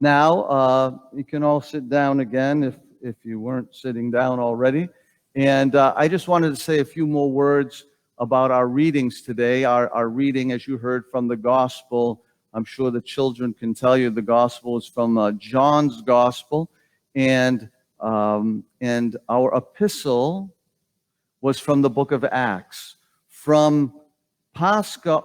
Now, you can all sit down again if you weren't sitting down already. And I just wanted to say a few more words about our readings today. Our reading, as you heard from the gospel, I'm sure the children can tell you the gospel is from John's gospel. And our epistle was from the book of Acts. From Pascha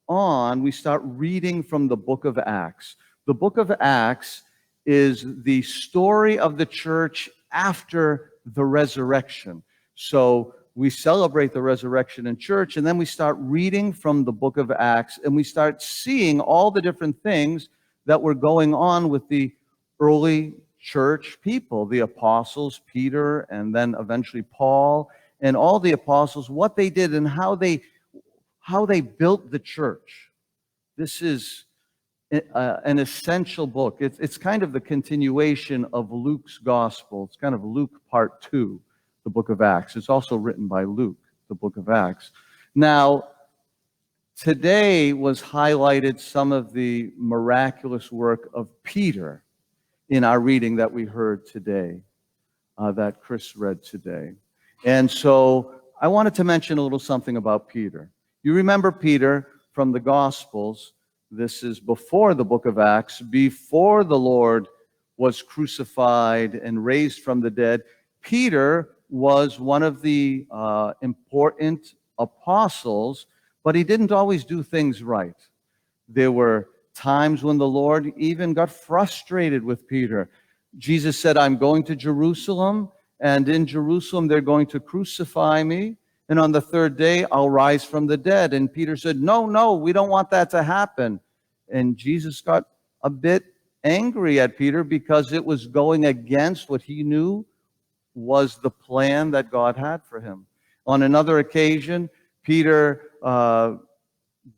on, we start reading from the book of Acts. The book of Acts is the story of the church after the resurrection. So we celebrate the resurrection in church, and then we start reading from the book of Acts, and we start seeing all the different things that were going on with the early church people, the apostles, Peter, and then eventually Paul, and all the apostles, what they did and how they built the church. This is an essential book. It's kind of the continuation of Luke's gospel. It's kind of Luke part 2, the book of Acts. It's also written by Luke, the book of Acts. Now, today was highlighted some of the miraculous work of Peter in our reading that we heard today, that Chris read today. And so I wanted to mention a little something about Peter. You remember Peter from the Gospels. This is before the book of Acts, before the Lord was crucified and raised from the dead. Peter was one of the important apostles, but he didn't always do things right. There were times when the Lord even got frustrated with Peter. Jesus said, I'm going to Jerusalem, and in Jerusalem they're going to crucify me, and on the third day I'll rise from the dead. And Peter said, no, we don't want that to happen. And Jesus got a bit angry at Peter because it was going against what he knew was the plan that God had for him. On another occasion, Peter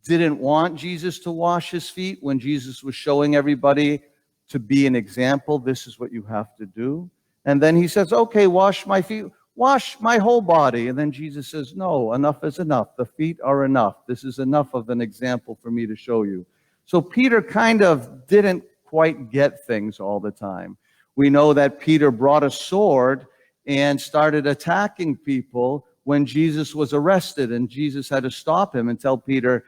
didn't want Jesus to wash his feet when Jesus was showing everybody to be an example. This is what you have to do. And then he says, okay, wash my feet. Wash my whole body. And then Jesus says, no, enough is enough. The feet are enough. This is enough of an example for me to show you. So Peter kind of didn't quite get things all the time. We know that Peter brought a sword and started attacking people when Jesus was arrested, and Jesus had to stop him and tell Peter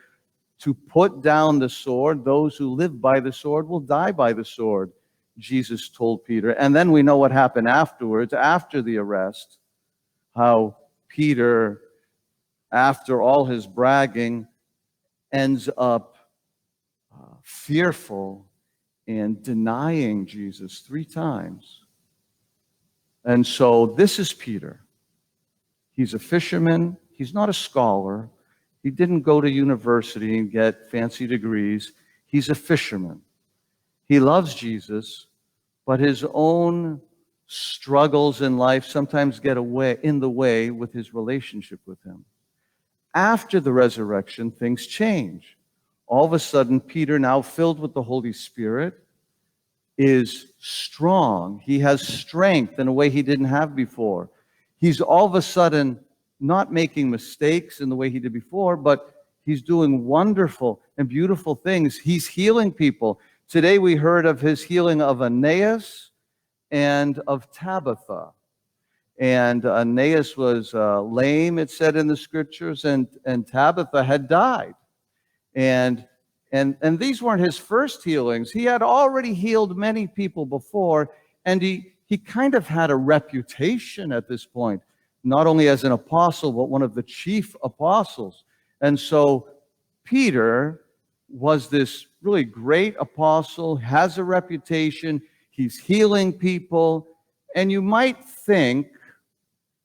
to put down the sword. Those who live by the sword will die by the sword, Jesus told Peter. And then we know what happened afterwards, after the arrest, how Peter, after all his bragging, ends up fearful and denying Jesus 3 times. And so this is Peter. He's a fisherman. He's not a scholar. He didn't go to university and get fancy degrees. He's a fisherman. He loves Jesus, but his own struggles in life sometimes get in the way with his relationship with him. After the resurrection, things change. All of a sudden, Peter, now filled with the Holy Spirit, is strong. He has strength in a way he didn't have before. He's all of a sudden not making mistakes in the way he did before, but he's doing wonderful and beautiful things. He's healing people. Today we heard of his healing of Aeneas and of Tabitha. And Aeneas was lame, it said in the scriptures, and Tabitha had died. And these weren't his first healings. He had already healed many people before, and he kind of had a reputation at this point, not only as an apostle, but one of the chief apostles. And so Peter was this really great apostle, has a reputation, he's healing people, and you might think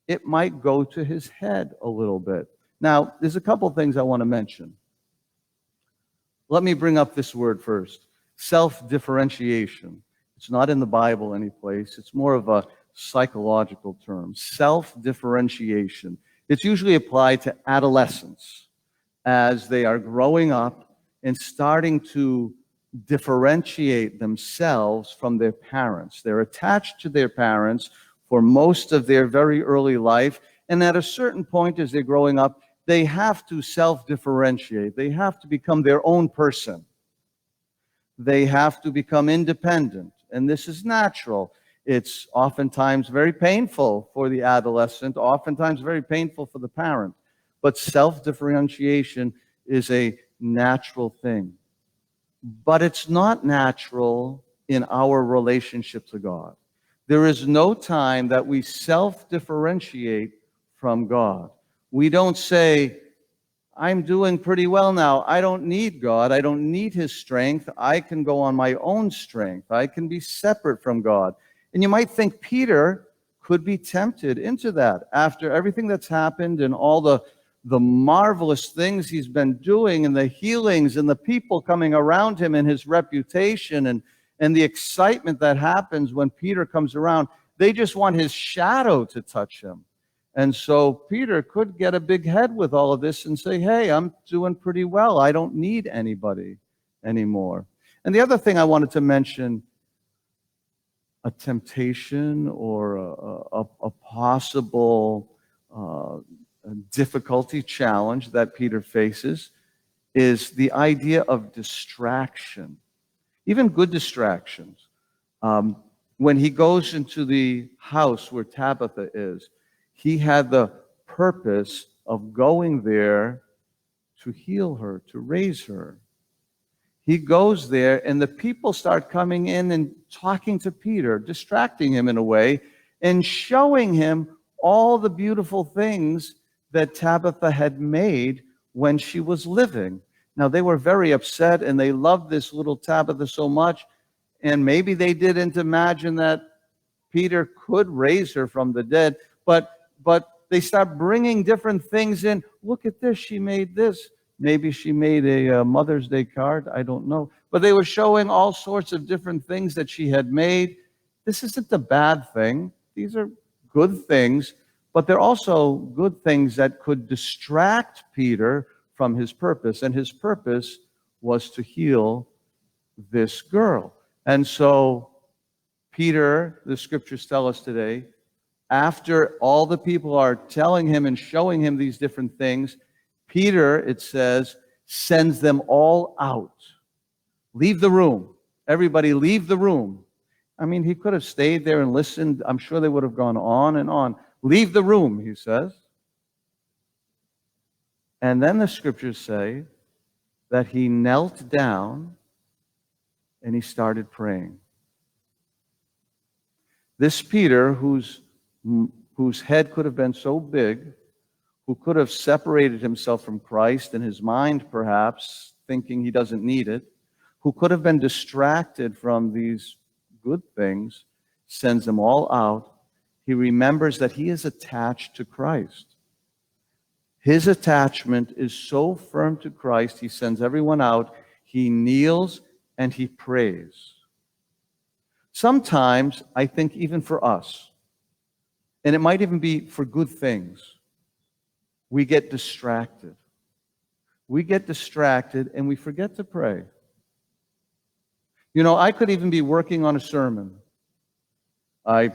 it might go to his head a little bit. Now, there's a couple things I want to mention. Let me bring up this word first, self-differentiation. It's not in the Bible anyplace. It's more of a psychological term, self-differentiation. It's usually applied to adolescents as they are growing up and starting to differentiate themselves from their parents. They're attached to their parents for most of their very early life, and at a certain point as they're growing up, they have to self-differentiate. They have to become their own person. They have to become independent, and this is natural. It's oftentimes very painful for the adolescent, oftentimes very painful for the parent. But self-differentiation is a natural thing. But it's not natural in our relationship to God. There is no time that we self-differentiate from God. We don't say, I'm doing pretty well now. I don't need God. I don't need His strength. I can go on my own strength. I can be separate from God. And you might think Peter could be tempted into that after everything that's happened and all the marvelous things he's been doing and the healings and the people coming around him and his reputation and the excitement that happens when Peter comes around. They just want his shadow to touch him. And so Peter could get a big head with all of this and say, hey, I'm doing pretty well. I don't need anybody anymore. And the other thing I wanted to mention, a temptation or a possible difficulty, challenge that Peter faces is the idea of distraction, even good distractions. When he goes into the house where Tabitha is, he had the purpose of going there to heal her, to raise her. He goes there, and the people start coming in and talking to Peter, distracting him in a way, and showing him all the beautiful things that Tabitha had made when she was living. Now, they were very upset, and they loved this little Tabitha so much, and maybe they didn't imagine that Peter could raise her from the dead, but they start bringing different things in. Look at this, she made this. Maybe she made a Mother's Day card, I don't know. But they were showing all sorts of different things that she had made. This isn't a bad thing. These are good things, but they're also good things that could distract Peter from his purpose. And his purpose was to heal this girl. And so Peter, the scriptures tell us today, after all the people are telling him and showing him these different things, Peter, it says, sends them all out. Leave the room. Everybody leave the room. I mean, he could have stayed there and listened. I'm sure they would have gone on and on. Leave the room, he says. And then the scriptures say that he knelt down and he started praying. This Peter, whose head could have been so big, who could have separated himself from Christ in his mind, perhaps, thinking he doesn't need it, who could have been distracted from these good things, sends them all out. He remembers that he is attached to Christ. His attachment is so firm to Christ, he sends everyone out. He kneels and he prays. Sometimes, I think even for us, and it might even be for good things, we get distracted. We get distracted and we forget to pray. You know, I could even be working on a sermon. I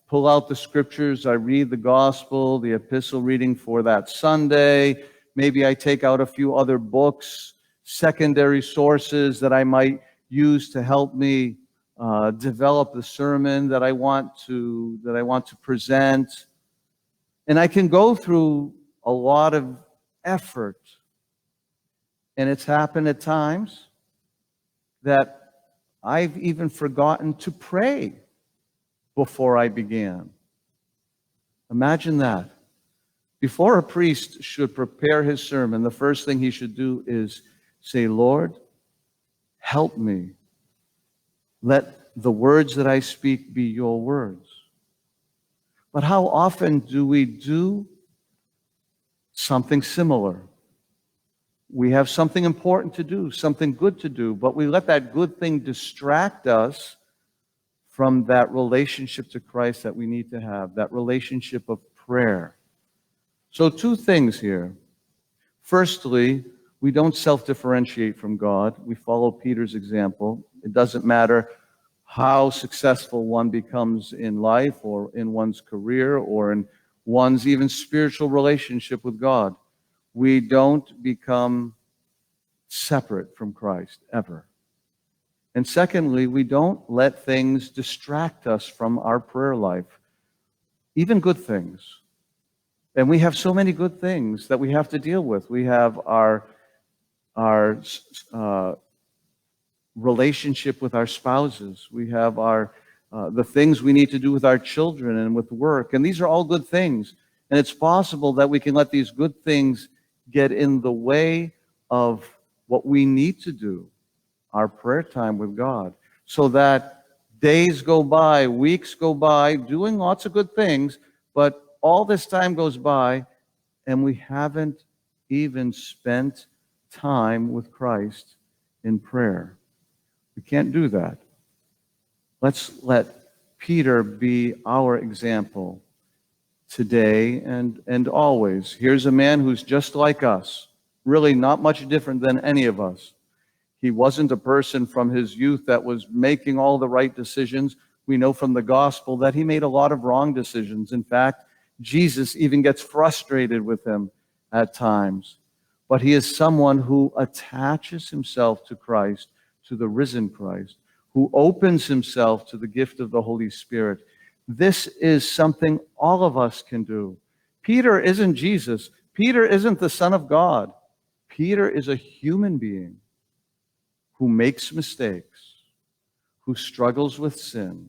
pull out the scriptures, I read the gospel, the epistle reading for that Sunday. Maybe I take out a few other books, secondary sources that I might use to help me develop the sermon that I want to present. And I can go through a lot of effort. And it's happened at times that I've even forgotten to pray before I began. Imagine that. Before a priest should prepare his sermon, the first thing he should do is say, Lord, help me. Let the words that I speak be your words. But how often do we do something similar? We have something important to do, something good to do, but we let that good thing distract us from that relationship to Christ that we need to have, that relationship of prayer. So two things here. Firstly, we don't self-differentiate from God. We follow Peter's example. It doesn't matter how successful one becomes in life or in one's career or in one's even spiritual relationship with God. We don't become separate from Christ, ever. And secondly, we don't let things distract us from our prayer life, even good things. And we have so many good things that we have to deal with. We have our relationship with our spouses. We have the things we need to do with our children and with work. And these are all good things. And it's possible that we can let these good things get in the way of what we need to do, our prayer time with God, so that days go by, weeks go by, doing lots of good things, but all this time goes by and we haven't even spent time with Christ in prayer. We can't do that. Let's let Peter be our example today and always. Here's a man who's just like us, really not much different than any of us. He wasn't a person from his youth that was making all the right decisions. We know from the gospel that he made a lot of wrong decisions. In fact, Jesus even gets frustrated with him at times. But he is someone who attaches himself to Christ, to the risen Christ, who opens himself to the gift of the Holy Spirit. This is something all of us can do. Peter isn't Jesus. Peter isn't the Son of God. Peter is a human being who makes mistakes, who struggles with sin,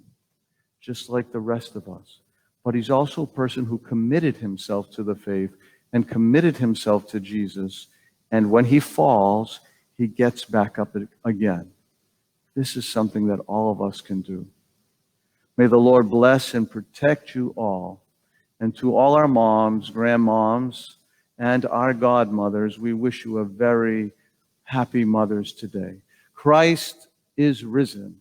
just like the rest of us. But he's also a person who committed himself to the faith and committed himself to Jesus. And when he falls, he gets back up again. This is something that all of us can do. May the Lord bless and protect you all. And to all our moms, grandmoms, and our godmothers, we wish you a very happy Mother's Day. Christ is risen.